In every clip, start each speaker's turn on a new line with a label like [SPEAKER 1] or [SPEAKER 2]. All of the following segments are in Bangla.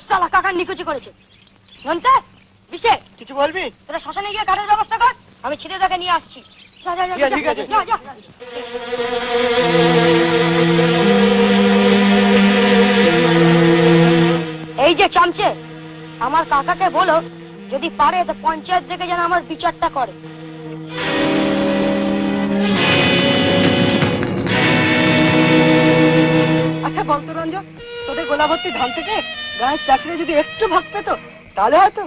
[SPEAKER 1] শালা কাকার নিকুচি করেছে। নন্তে বিশে
[SPEAKER 2] কিছু বলবি?
[SPEAKER 1] তোরা শ্মশানে গিয়ে কাঠের ব্যবস্থা কর, আমি ছেড়ে তাকে নিয়ে আসছি। যা যা যা
[SPEAKER 2] ঠিক আছে।
[SPEAKER 1] যা যা। এই যে চামচে, আমার কাকাকে বলো যদি পারে তো পঞ্চায়েত থেকে যেন আমার বিচারটা করে।
[SPEAKER 2] আচ্ছা বলতো রঞ্জন, তোদের গোলা ভর্তি ধান থেকে গায়ের চাষিরা যদি একটু ভাগ পেত তাহলে হয়তো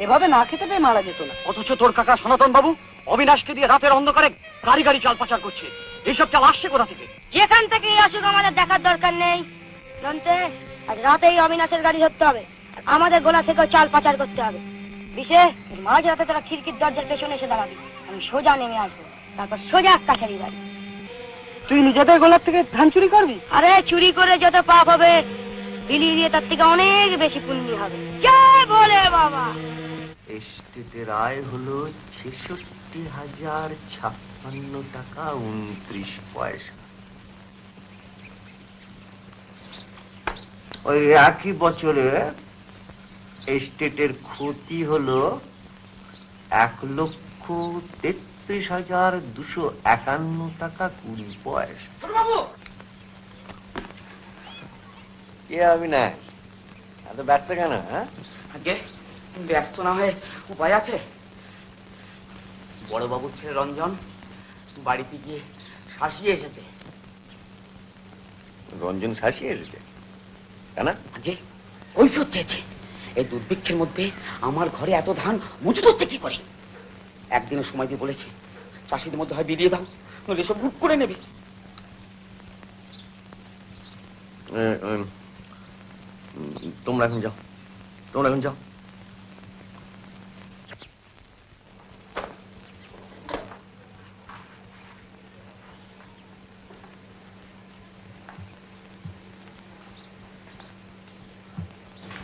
[SPEAKER 2] এভাবে না খেতে পেয়ে মারা যেত না।
[SPEAKER 3] অথচ তোর কাকা সনাতন বাবু অবিনাশকে দিয়ে রাতের অন্ধকারে গাড়ি গাড়ি চাল পাচার করছে। এইসব চাল আসছে কোথা থেকে?
[SPEAKER 1] যেখান থেকে আসুক আমাদের দেখার দরকার নেই। জানতে আজ রাতেই অবিনাশের গাড়ি ধরতে হবে, আমাদের গোলা থেকেও চাল পাচার করতে হবে। বিশেষ মাঝ রাতে তোরা খিড়কির দরজার পেছনে এসে দাঁড়াবি, আমি সোজা নেমে আসবো, তারপর সোজা কাছারি বাড়ি।
[SPEAKER 2] তুই নিজেদের গোলার থেকে ধান চুরি করবি?
[SPEAKER 1] আরে চুরি করে যত পাপ হবে বিলিয়ে দিয়ে তার থেকে অনেক বেশি পুণ্য হবে। জয় বলে বাবা।
[SPEAKER 4] এস্টেটের আয় হলো ৬৬,০৫৬ টাকা ২৯ পয়সা। ওই একই বছরে এস্টেটের ক্ষতি হলো ১,৩৩,২৫১ টাকা ২০ পয়সা। কে অবিনাশ, এত ব্যস্ত কেন? হ্যাঁ
[SPEAKER 5] আগে ব্যস্ত না হয়ে উপায় আছে? বড় বাবুর ছেলে রঞ্জন বাড়িতে গিয়ে শাসিয়ে এসেছে।
[SPEAKER 4] রঞ্জন শাসিয়ে এসেছে কেন?
[SPEAKER 5] আগে কৈফিয়ত চেয়েছে, এই দুর্ভিক্ষের মধ্যে আমার ঘরে এত ধান মজুত হচ্ছে কি করে। একদিনের সময় দিয়ে বলেছে চাষিদের মধ্যে হয় বিলিয়ে দাও, নইলে সব লুট করে নেবে।
[SPEAKER 4] তোমরা এখন যাও, তোমরা এখন যাও।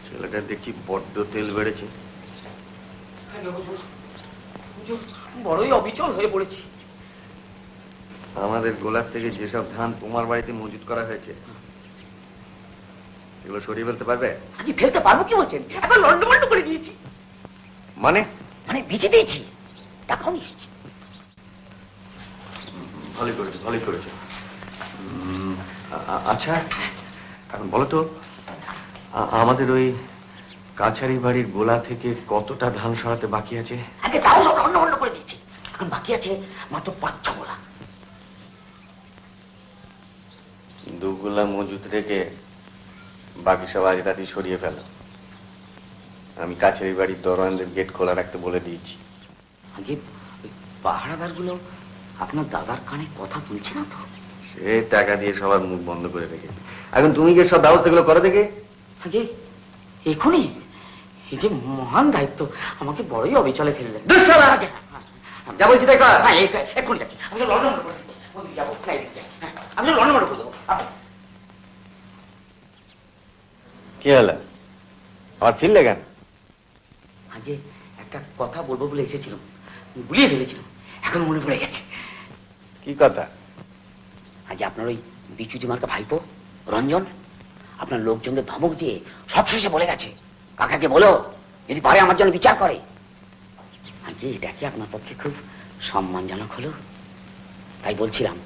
[SPEAKER 4] ছেলেটা দেখছি বড্ড তেল বেড়েছে।
[SPEAKER 5] বড়ই অবিচল হয়ে পড়েছি।
[SPEAKER 4] আমাদের গোলার থেকে যেসব ধান তোমার বাড়িতে মজুত করা হয়েছে এগুলো সরিয়ে ফেলতে পারবে?
[SPEAKER 5] আগে ফেলতে পারবো কি বলছেন? এখন লন্ডভন্ড করে দিয়েছি।
[SPEAKER 4] মানে
[SPEAKER 5] মানে বেঁচে দিয়েছি, টাকাও নিয়েছি।
[SPEAKER 4] ভালোই করেছে, ভালোই করেছে। আচ্ছা এখন বলো তো, আমাদের ওই কাছারি বাড়ির গোলা থেকে কতটা ধান সরাতে বাকি আছে?
[SPEAKER 5] আগে তাও সব লন্ডভন্ড করে দিয়েছি, এখন বাকি আছে মাত্র ৫-৬ গোলা।
[SPEAKER 4] ২ গোলা মজুত রেখে বাকি সব আজ রাতে সরিয়ে ফেল। আমি কাছারি বাড়ির দরওয়ানদের গেট খোলা রাখতে বলে দিয়েছি।
[SPEAKER 5] আগে পাহারাদার গুলো আপনার দাদার কানে কথা তুলছে না তো?
[SPEAKER 4] সে টাকা দিয়ে সবার মুখ বন্ধ করে রেখেছে। এখন তুমি গিয়ে সব ব্যবস্থাগুলো করো দেখে।
[SPEAKER 5] আগে এখনই এই যে মহান দায়িত্ব আমাকে বড়ই অবিচলে ফেললেন।
[SPEAKER 4] যা বলছি তাই কর।
[SPEAKER 5] হ্যাঁ এক্ষুনি যাচ্ছি, আমি লন্ডন করে দিচ্ছি। যাবো আমি লন্ডন করে দেবো।
[SPEAKER 4] কি হলো, আবার ফিরলে কেন?
[SPEAKER 5] আগে একটা কথা বলবো বলে এসেছিলাম, ভুলিয়ে ফেলেছিলাম, এখন মনে পড়ে গেছে।
[SPEAKER 4] কি কথা?
[SPEAKER 5] আগে আপনার ওই বিচুজি মার্কা ভাইপো রঞ্জন আপনার লোকজনদের ধমক দিয়ে সবশেষে বলে গেছে কাকাকে বলো যদি পারে আমার জন্য বিচার করে। আগে এটা কি আপনার পক্ষে খুব সম্মানজনক হলো? তাই বলছিলাম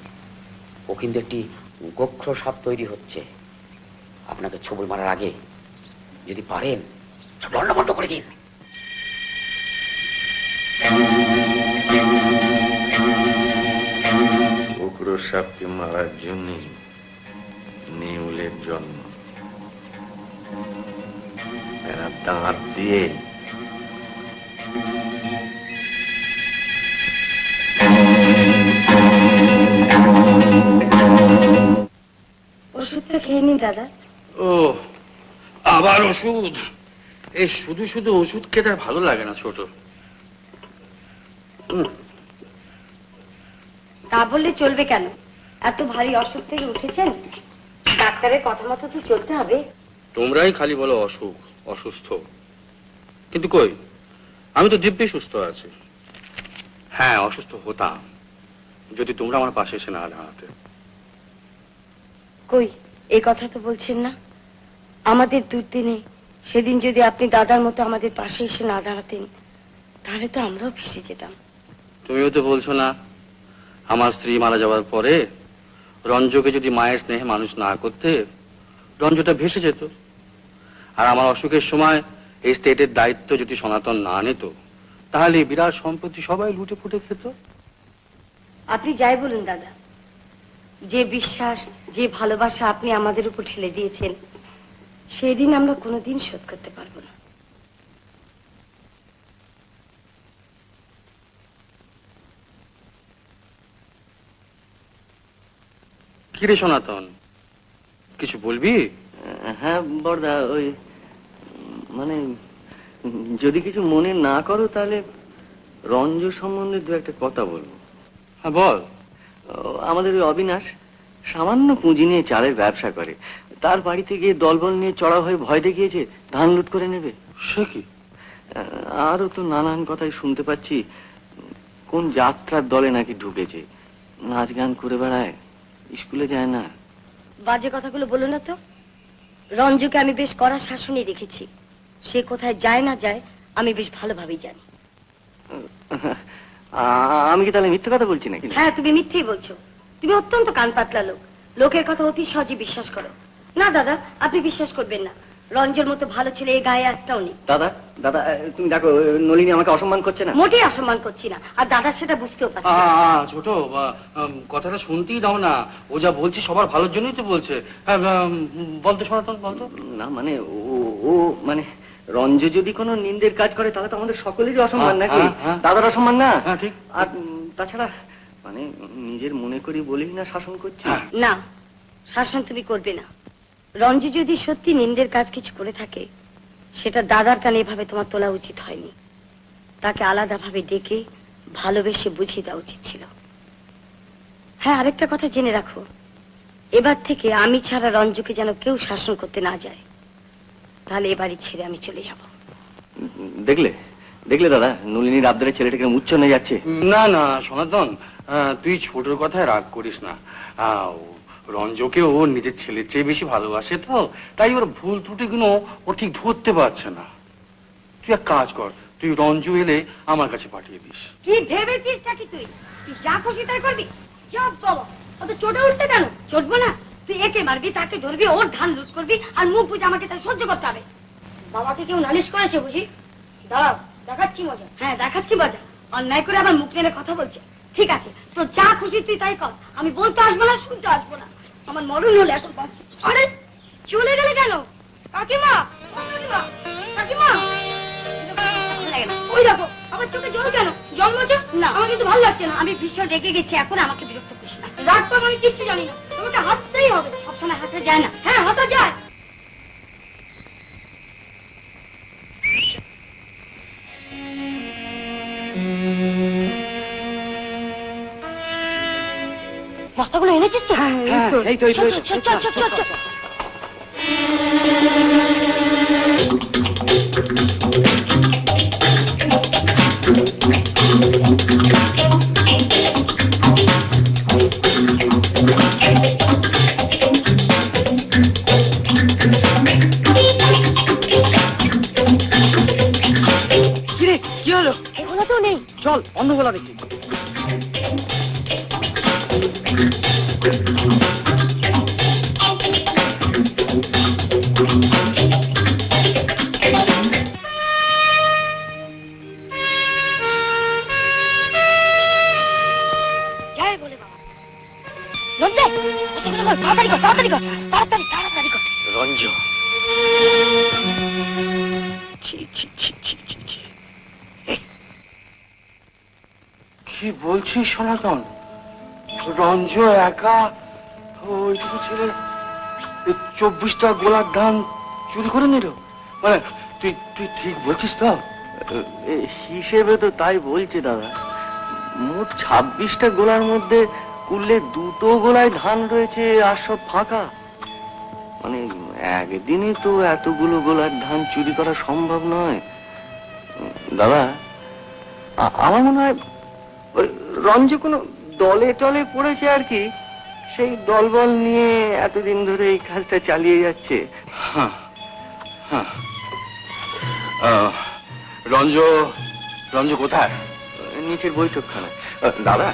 [SPEAKER 5] ও কিন্তু একটি গোখ্র সাপ তৈরি হচ্ছে, আপনাকে ছবল মারার আগে যদি পারেন সব লন্ডভন্ড করে দিন।
[SPEAKER 4] গোখ্র সাপকে মারার জন্য নেউলের জন্ম। এরা দাঁত দিয়ে
[SPEAKER 1] ওষুধটা খেয়ে নিন দাদা।
[SPEAKER 3] ও আবার ওষুধ? এই শুধু শুধু ওষুধ খেতে ভালো লাগে না ছোট।
[SPEAKER 1] তা বললে চলবে কেন? এত ভারী অসুখ থেকে উঠেছেন, ডাক্তারের কথা মতো তো চলতে হবে।
[SPEAKER 3] তোমরাই খালি বলো অসুখ অসুস্থ, কিন্তু কই আমি তো দিব্যি সুস্থ আছি। হ্যাঁ অসুস্থ হতাম যদি তোমরা আমার পাশে এসে না দাঁড়াতে।
[SPEAKER 1] কই এই কথা তো বলছেন না। আমাদের দুর্দিনে সেদিন যদি আপনি দাদার মতো আমাদের পাশে এসে না দাঁড়াতেন, তাহলে তো আমরাও ফেসে যেতাম।
[SPEAKER 3] তুমিও তো বলছো না আমার স্ত্রী মারা যাওয়ার পরে রঞ্জকে যদি মায়ের স্নেহে মানুষ না করতে, রঞ্জটা ভেসে যেত। আর আমার অসুখের সময় এই স্টেটের দায়িত্ব যদি সনাতন না নিত, তাহলে এই বিরাট সম্পত্তি সবাই লুটে ফুটে খেত।
[SPEAKER 1] আপনি যাই বলুন দাদা, যে বিশ্বাস, যে ভালোবাসা আপনি আমাদের উপর ঠেলে দিয়েছেন, সেদিন আমরা কোনোদিন শোধ করতে পারবো না।
[SPEAKER 3] কিরে সনাতন, কিছু বলবি?
[SPEAKER 4] হ্যাঁ বড়দা, ওই মানে যদি কিছু মনে না করো তাহলে রঞ্জ সম্বন্ধে দু একটা কথা বলবো।
[SPEAKER 3] হ্যাঁ বল।
[SPEAKER 4] আমাদের ওই অবিনাশ সামান্য পুঁজি নিয়ে চালের ব্যবসা করে। তার বাড়িতে গিয়ে দলবল নিয়ে চড়া হয়ে ভয় দেখিয়েছে ধান লুট করে নেবে।
[SPEAKER 3] সে কি?
[SPEAKER 4] আরো তো নানান কথাই শুনতে পাচ্ছি, কোন যাত্রার দলে নাকি ঢুকেছে, নাচ গান করে বেড়ায়, স্কুলে যায় না।
[SPEAKER 1] বাজে কথাগুলো বলো না তো। রঞ্জুকে আমি বেশ কড়া শাসনই রেখেছি। সে কোথায় যায় না যায় আমি বেশ ভালোভাবেই জানি।
[SPEAKER 4] আমি কি তাহলে মিথ্যে কথা বলছি নাকি?
[SPEAKER 1] হ্যাঁ, তুমি মিথ্যেই বলছো। তুমি অত্যন্ত কান পাতলা লোক, লোকের কথা অতি সহজে বিশ্বাস করো। না দাদা, আপনি বিশ্বাস করবেন না। রঞ্জুর মতো ভালো ছেলে এই গায়ে একটাও নেই।
[SPEAKER 4] দাদা দাদা, তুমি দেখো নলিনী আমাকে অসম্মান করছে না।
[SPEAKER 1] মোটেই অসম্মান করছি না, আর দাদা সেটা বুঝতেও পারছে।
[SPEAKER 3] ছোট, কথাটা শুনতেই দাও না। ও যা বলছে সবার ভালোর জন্যই তো বলছে। বলতো সনাতন, বলতো।
[SPEAKER 4] না মানে ও মানে রঞ্জ যদি কোনো নিন্দের কাজ করে তাহলে তো আমাদের সকলেরই অসম্মান নাকি? দাদার অসম্মান না?
[SPEAKER 3] ঠিক।
[SPEAKER 4] আর তাছাড়া মানে নিজের মনে করি বলেই না শাসন করছি।
[SPEAKER 1] না, শাসন তুমি করবে না। রঞ্জু যদি সত্যি নিন্দের কাজ কিছু করে থাকে, সেটা দাদার কানে এভাবে তোমার তোলা উচিত হয়নি। তাকে আলাদাভাবে ডেকে ভালোবেসে বুঝিয়ে দেওয়া উচিত ছিল। হ্যাঁ, আরেকটা কথা জেনে রাখো, এবার থেকে আমি ছাড়া রঞ্জুকে যেন কেউ শাসন করতে না যায়, তাহলে এ বাড়ি ছেড়ে আমি চলে যাব।
[SPEAKER 4] দেখলে দেখলে দাদা, নলিনীর আবদারের ছেলেটাকে মুচ্ছ নিয়ে যাচ্ছে।
[SPEAKER 3] না না সনাতন, তুই ছোটর কথায় রাগ করিস না। রঞ্জকে ও নিজের ছেলের চেয়ে বেশি ভালোবাসে, তো তাই ওর ভুল ত্রুটিগুলো ও ঠিক ধরতে পারছে না। তুই এক কাজ কর, তুই রঞ্জু এলে আমার কাছে পাঠিয়ে দিস।
[SPEAKER 1] কি ভেবেছিস নাকি তুই যা খুশি তাই করবি? সব বাবা, অত চোটে উঠতে কেন? চটবো না। তুই একে মারবি, তাকে ধরবি, ওর ধান লুট করবি, আর মুখ বুঝে আমাকে তাই সহ্য করতে হবে। বাবাকে কেউ নালিশ করেছে বুঝি? দাঁড়াও, দেখাচ্ছি মজা। হ্যাঁ, দেখাচ্ছি মজা। অন্যায় করে আবার মুখ নেড়ে কথা বলছে। ঠিক আছে, তো যা খুশি তুই তাই কর। আমি বলতে আসবো না, শুনতে আসবো না। আমার মরণ হলে এখন পাচ্ছি। আরে চলে গেলে কেন? কাকিমা, কাকিমা, কাকিমা, ওই দেখো আমার চোখে জল কেন? জল মোচা না, আমার কিন্তু ভালো লাগছে না। আমি ভীষণ রেগে গেছি, এখন আমাকে বিরক্ত করিস না। রাগ তো আমি কিচ্ছু জানি না, তোমাকে হাসতেই হবে। সবসময় হাসা যায় না। হ্যাঁ, হাসা যায়। বস্তাগুলো এনেছিস তো?
[SPEAKER 2] এই তো
[SPEAKER 1] চল, চল, চল, চল, চল, চল।
[SPEAKER 2] কিরে, কি হলো?
[SPEAKER 1] এগুলো তো নেই।
[SPEAKER 2] চল অন্য গোলা দেখি।
[SPEAKER 1] জয় বলে বাবা। নন্দে, ওসবগুলো কর, তাড়াতাড়ি কর, তাড়াতাড়ি কর, তাড়াতাড়ি, তাড়াতাড়ি কর।
[SPEAKER 4] রঞ্জ, ছি ছি ছি ছি ছি ছি।
[SPEAKER 3] কি বলছিস সনাতন? রঞ্জ একা ওইটুকু ছেলে 24টা গোলার ধান চুরি করে নিল? মানে তুই তুই ঠিক বলছিস তো?
[SPEAKER 4] হিসেবে তো তাই বলছে দাদা। মোট 26টা গোলার মধ্যে কুললে 2টো গোলায় ধান রয়েছে, আর সব ফাঁকা। মানে একদিনই তো এতগুলো গোলার ধান চুরি করা সম্ভব নয় দাদা। আমার মনে হয় ওই রঞ্জ কোনো দলে টলে পড়েছে আর কি, সেই দলবল নিয়ে এতদিন ধরে এই কাজটা চালিয়ে যাচ্ছে।
[SPEAKER 3] হ্যাঁ হ্যাঁ, রঞ্জ রঞ্জ কোথায়?
[SPEAKER 4] নিচের বৈঠকখানে। দাদা